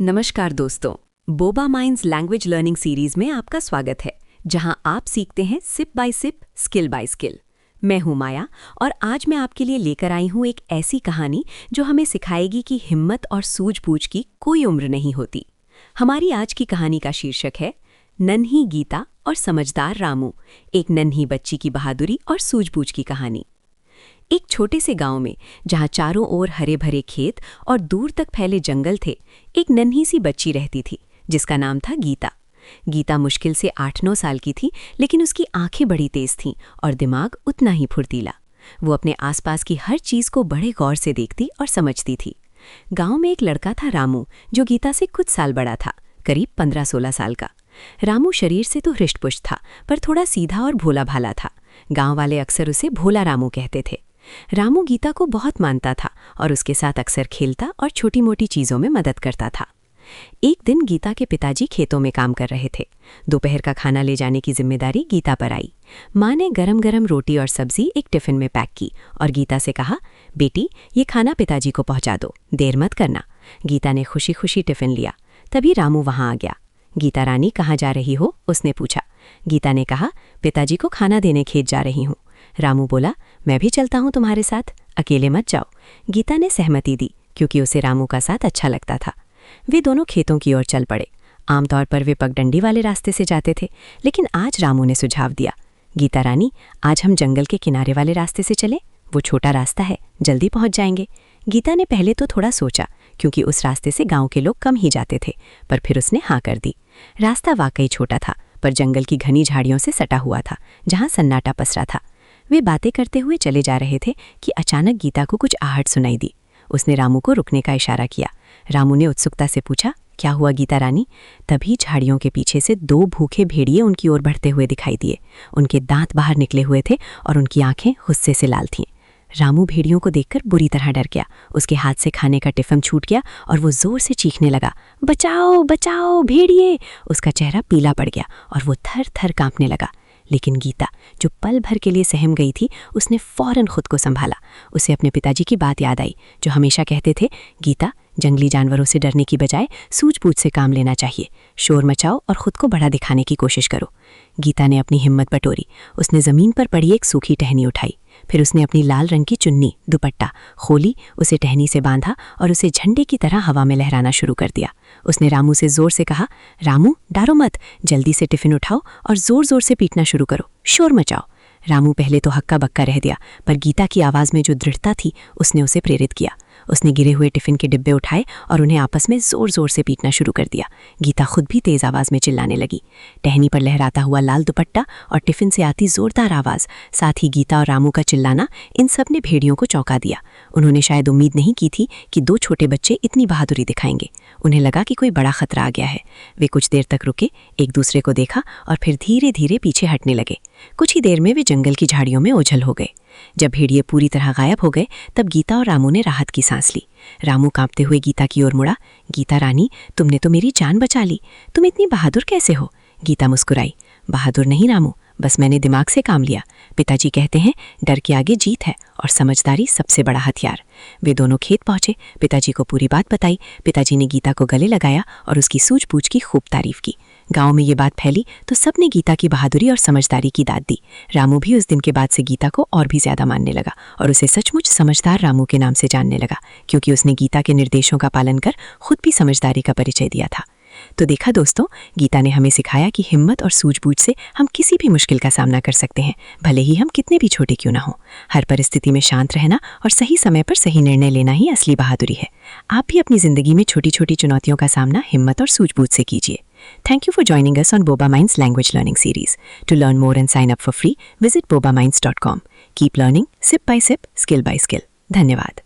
नमस्कार दोस्तों, Boba Minds language learning series में आपका स्वागत है, जहां आप सीखते हैं sip by sip, skill by skill. मैं हूं माया और आज मैं आपके लिए लेकर आई हूं एक ऐसी कहानी जो हमें सिखाएगी कि हिम्मत और सूझबूझ की कोई उम्र नहीं होती। हमारी आज की कहानी का शीर्षक है नन्ही गीता और समझदार रामू, एक नन्ही बच्ची की बहादुरी और सूझबूझ की कहानी। एक छोटे से गांव में, जहां चारों ओर हरे भरे खेत और दूर तक फैले जंगल थे, एक नन्ही सी बच्ची रहती थी जिसका नाम था गीता। गीता मुश्किल से 8-9 साल की थी, लेकिन उसकी आंखें बड़ी तेज थीं और दिमाग उतना ही फुर्तीला। वो अपने आसपास की हर चीज को बड़े गौर से देखती और समझती थी। गांव में एक लड़का था रामू, जो गीता से कुछ साल बड़ा था, करीब 15-16 साल का। रामू शरीर से तो हृष्टपुष्ट था, पर थोड़ा सीधा और भोला भाला था। गांव वाले अक्सर उसे भोला रामू कहते थे। रामू गीता को बहुत मानता था और उसके साथ अक्सर खेलता और छोटी मोटी चीजों में मदद करता था। एक दिन गीता के पिताजी खेतों में काम कर रहे थे। दोपहर का खाना ले जाने की जिम्मेदारी गीता पर आई। माँ ने गरम गरम रोटी और सब्जी एक टिफिन में पैक की और गीता से कहा, बेटी, ये खाना पिताजी को पहुंचा दो, देर मत करना। गीता ने खुशी खुशी टिफिन लिया। तभी रामू वहां आ गया। गीता रानी, कहाँ जा रही हो? उसने पूछा। गीता ने कहा, पिताजी को खाना देने खेत जा रही हूँ। रामू बोला, मैं भी चलता हूँ तुम्हारे साथ, अकेले मत जाओ। गीता ने सहमति दी, क्योंकि उसे रामू का साथ अच्छा लगता था। वे दोनों खेतों की ओर चल पड़े। आमतौर पर वे पगडंडी वाले रास्ते से जाते थे, लेकिन आज रामू ने सुझाव दिया, गीता रानी, आज हम जंगल के किनारे वाले रास्ते से चले, वो छोटा रास्ता है, जल्दी पहुंच जाएंगे। गीता ने पहले तो थोड़ा सोचा, क्योंकि उस रास्ते से गांव के लोग कम ही जाते थे, पर फिर उसने हाँ कर दी। रास्ता वाकई छोटा था, पर जंगल की घनी झाड़ियों से सटा हुआ था, जहां सन्नाटा पसरा था। वे बातें करते हुए चले जा रहे थे कि अचानक गीता को कुछ आहट सुनाई दी। उसने रामू को रुकने का इशारा किया। रामू ने उत्सुकता से पूछा, क्या हुआ गीता रानी? तभी झाड़ियों के पीछे से 2 भूखे भेड़िए उनकी ओर बढ़ते हुए दिखाई दिए। उनके दांत बाहर निकले हुए थे और उनकी आंखें गुस्से से लाल थीं। रामू भेड़ियों को देखकर बुरी तरह डर गया। उसके हाथ से खाने का टिफिन छूट गया और वो जोर से चीखने लगा, बचाओ बचाओ भेड़िए। उसका चेहरा पीला पड़ गया और वो थर थर कांपने लगा। लेकिन गीता, जो पल भर के लिए सहम गई थी, उसने फौरन खुद को संभाला। उसे अपने पिताजी की बात याद आई, जो हमेशा कहते थे, गीता, जंगली जानवरों से डरने की बजाय सूझबूझ से काम लेना चाहिए। शोर मचाओ और खुद को बड़ा दिखाने की कोशिश करो। गीता ने अपनी हिम्मत बटोरी। उसने जमीन पर पड़ी एक सूखी टहनी उठाई। फिर उसने अपनी लाल रंग की चुन्नी, दुपट्टा खोली, उसे टहनी से बांधा और उसे झंडे की तरह हवा में लहराना शुरू कर दिया। उसने रामू से जोर से कहा, रामू, डरो मत, जल्दी से टिफिन उठाओ और जोर जोर से पीटना शुरू करो, शोर मचाओ। रामू पहले तो हक्का बक्का रह दिया, पर गीता की आवाज़ में जो दृढ़ता थी, उसने उसे प्रेरित किया। उसने गिरे हुए टिफिन के डिब्बे उठाए और उन्हें आपस में जोर जोर से पीटना शुरू कर दिया। गीता खुद भी तेज आवाज़ में चिल्लाने लगी। टहनी पर लहराता हुआ लाल दुपट्टा और टिफिन से आती जोरदार आवाज़, साथ ही गीता और रामू का चिल्लाना, इन सब ने भेड़ियों को चौंका दिया। उन्होंने शायद उम्मीद नहीं की थी कि 2 छोटे बच्चे इतनी बहादुरी दिखाएंगे। उन्हें लगा कि कोई बड़ा खतरा आ गया है। वे कुछ देर तक रुके, एक दूसरे को देखा और फिर धीरे धीरे पीछे हटने लगे। कुछ ही देर में वे जंगल की झाड़ियों में ओझल हो गए। जब भेड़िए पूरी तरह गायब हो गए, तब गीता और रामू ने राहत की सांस ली। रामू कांपते हुए गीता की ओर मुड़ा। गीता रानी, तुमने तो मेरी जान बचा ली। तुम इतनी बहादुर कैसे हो? गीता मुस्कुराई। बहादुर नहीं रामू, बस मैंने दिमाग से काम लिया। पिताजी कहते हैं, डर के आगे जीत है और समझदारी सबसे बड़ा हथियार। वे दोनों खेत पहुंचे। पिताजी को पूरी बात बताई। पिताजी ने गीता को गले लगाया और उसकी सूझबूझ की खूब तारीफ की। गांव में ये बात फैली तो सबने गीता की बहादुरी और समझदारी की दाद दी। रामू भी उस दिन के बाद से गीता को और भी ज्यादा मानने लगा और उसे सचमुच समझदार रामू के नाम से जानने लगा, क्योंकि उसने गीता के निर्देशों का पालन कर खुद भी समझदारी का परिचय दिया था। तो देखा दोस्तों, गीता ने हमें सिखाया कि हिम्मत और सूझबूझ से हम किसी भी मुश्किल का सामना कर सकते हैं, भले ही हम कितने भी छोटे क्यों ना हो। हर परिस्थिति में शांत रहना और सही समय पर सही निर्णय लेना ही असली बहादुरी है। आप भी अपनी जिंदगी में छोटी छोटी चुनौतियों का सामना हिम्मत और सूझबूझ से कीजिए। Thank you for joining us on Boba Minds Language Learning Series. To learn more and sign up for free, visit bobaminds.com. Keep learning, sip by sip, skill by skill. धन्यवाद।